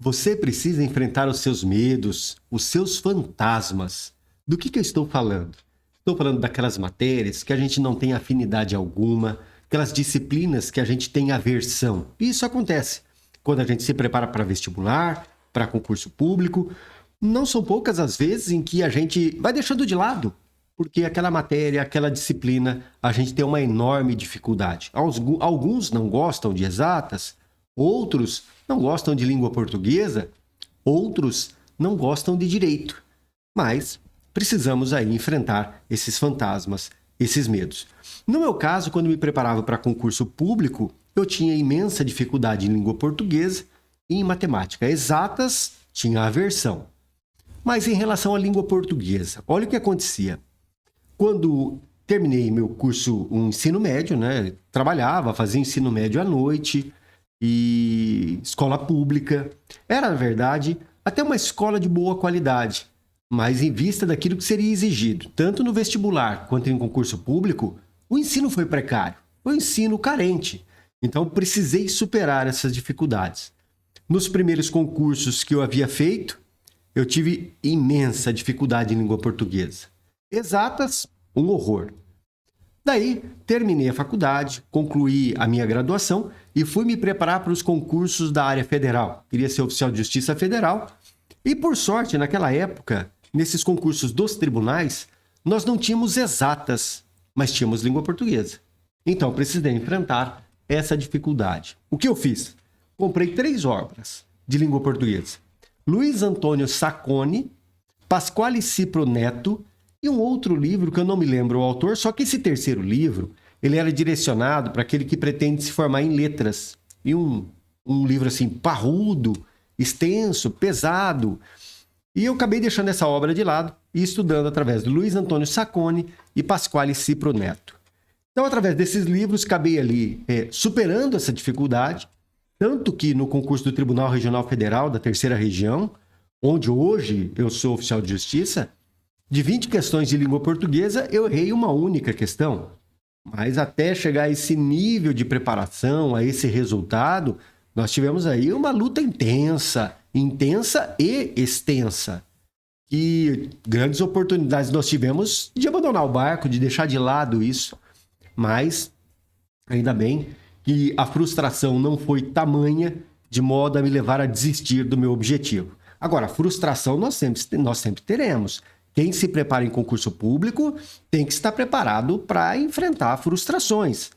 Você precisa enfrentar os seus medos, os seus fantasmas. Do que eu estou falando? Estou falando daquelas matérias que a gente não tem afinidade alguma, aquelas disciplinas que a gente tem aversão. E isso acontece quando a gente se prepara para vestibular, para concurso público. Não são poucas as vezes em que a gente vai deixando de lado, porque aquela matéria, aquela disciplina, a gente tem uma enorme dificuldade. Alguns não gostam de exatas, outros não gostam de língua portuguesa, outros não gostam de direito. Mas precisamos aí enfrentar esses fantasmas, esses medos. No meu caso, quando me preparava para concurso público, eu tinha imensa dificuldade em língua portuguesa e em matemática. Exatas, tinha aversão. Mas em relação à língua portuguesa, olha o que acontecia. Quando terminei meu curso, um ensino médio, né? Trabalhava, fazia ensino médio à noite e escola pública. Era, na verdade, até uma escola de boa qualidade, mas em vista daquilo que seria exigido, tanto no vestibular quanto em concurso público, o ensino foi precário, foi um ensino carente. Então, precisei superar essas dificuldades. Nos primeiros concursos que eu havia feito, eu tive imensa dificuldade em língua portuguesa. Exatas, um horror. Daí, terminei a faculdade, concluí a minha graduação e fui me preparar para os concursos da área federal. Queria ser oficial de justiça federal. E, por sorte, naquela época, nesses concursos dos tribunais, nós não tínhamos exatas, mas tínhamos língua portuguesa. Então, precisei enfrentar essa dificuldade. O que eu fiz? Comprei 3 obras de língua portuguesa. Luiz Antônio Sacconi, Pasquale Cipro Neto e um outro livro que eu não me lembro o autor, só que esse terceiro livro, ele era direcionado para aquele que pretende se formar em letras. E um livro assim, parrudo, extenso, pesado. E eu acabei deixando essa obra de lado e estudando através de Luiz Antônio Sacconi e Pasquale Cipro Neto. Então, através desses livros, acabei ali superando essa dificuldade, tanto que no concurso do Tribunal Regional Federal da Terceira Região, onde hoje eu sou oficial de justiça, de 20 questões de língua portuguesa, eu errei uma única questão. Mas até chegar a esse nível de preparação, a esse resultado, nós tivemos aí uma luta intensa e extensa. E grandes oportunidades nós tivemos de abandonar o barco, de deixar de lado isso. Mas, ainda bem que a frustração não foi tamanha de modo a me levar a desistir do meu objetivo. Agora, frustração nós sempre teremos. Quem se prepara em concurso público tem que estar preparado para enfrentar frustrações.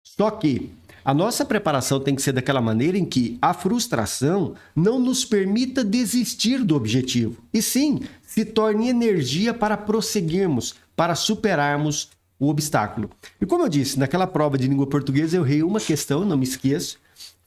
Só que a nossa preparação tem que ser daquela maneira em que a frustração não nos permita desistir do objetivo, e sim se torne energia para prosseguirmos, para superarmos o obstáculo. E como eu disse, naquela prova de língua portuguesa eu errei uma questão, não me esqueço,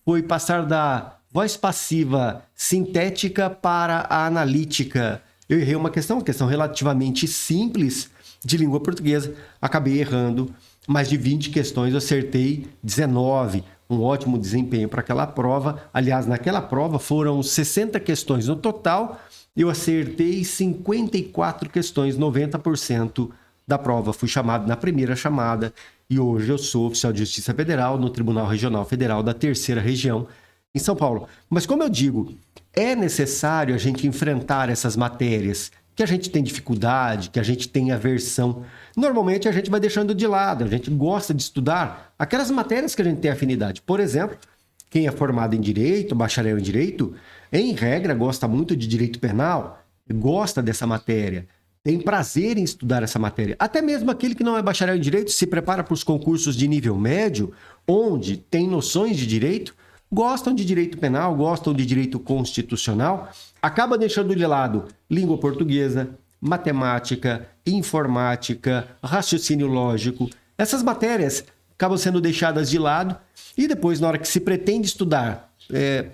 foi passar da voz passiva sintética para a analítica. Eu errei uma questão relativamente simples de língua portuguesa, acabei errando mais de 20 questões, eu acertei 19, um ótimo desempenho para aquela prova. Aliás, naquela prova foram 60 questões no total, eu acertei 54 questões, 90% da prova. Fui chamado na primeira chamada e hoje eu sou oficial de Justiça Federal no Tribunal Regional Federal da Terceira Região, em São Paulo. Mas como eu digo, é necessário a gente enfrentar essas matérias que a gente tem dificuldade, que a gente tem aversão. Normalmente a gente vai deixando de lado, a gente gosta de estudar aquelas matérias que a gente tem afinidade. Por exemplo, quem é formado em Direito, bacharel em Direito, em regra gosta muito de Direito Penal, gosta dessa matéria, tem prazer em estudar essa matéria. Até mesmo aquele que não é bacharel em Direito, se prepara para os concursos de nível médio, onde tem noções de direito, gostam de direito penal, gostam de direito constitucional, acaba deixando de lado língua portuguesa, matemática, informática, raciocínio lógico. Essas matérias acabam sendo deixadas de lado e depois, na hora que se pretende estudar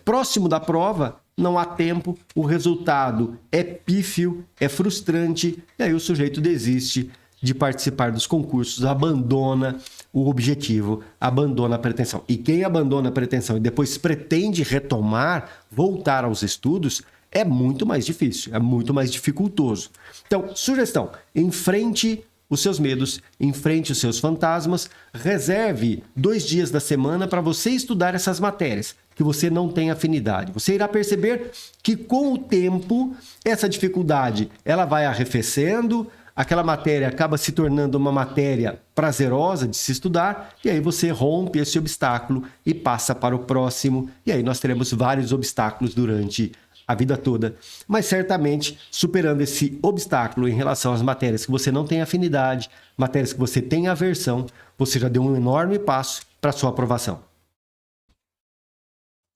próximo da prova, não há tempo, o resultado é pífio, é frustrante, e aí o sujeito desiste de participar dos concursos, abandona o objetivo, abandona a pretensão. E quem abandona a pretensão e depois pretende retomar, voltar aos estudos, é muito mais difícil, é muito mais dificultoso. Então, sugestão, enfrente os seus medos, enfrente os seus fantasmas, reserve 2 dias da semana para você estudar essas matérias, que você não tem afinidade. Você irá perceber que com o tempo essa dificuldade ela vai arrefecendo, aquela matéria acaba se tornando uma matéria prazerosa de se estudar, e aí você rompe esse obstáculo e passa para o próximo, e aí nós teremos vários obstáculos durante a vida toda, mas certamente superando esse obstáculo em relação às matérias que você não tem afinidade, matérias que você tem aversão, você já deu um enorme passo para a sua aprovação.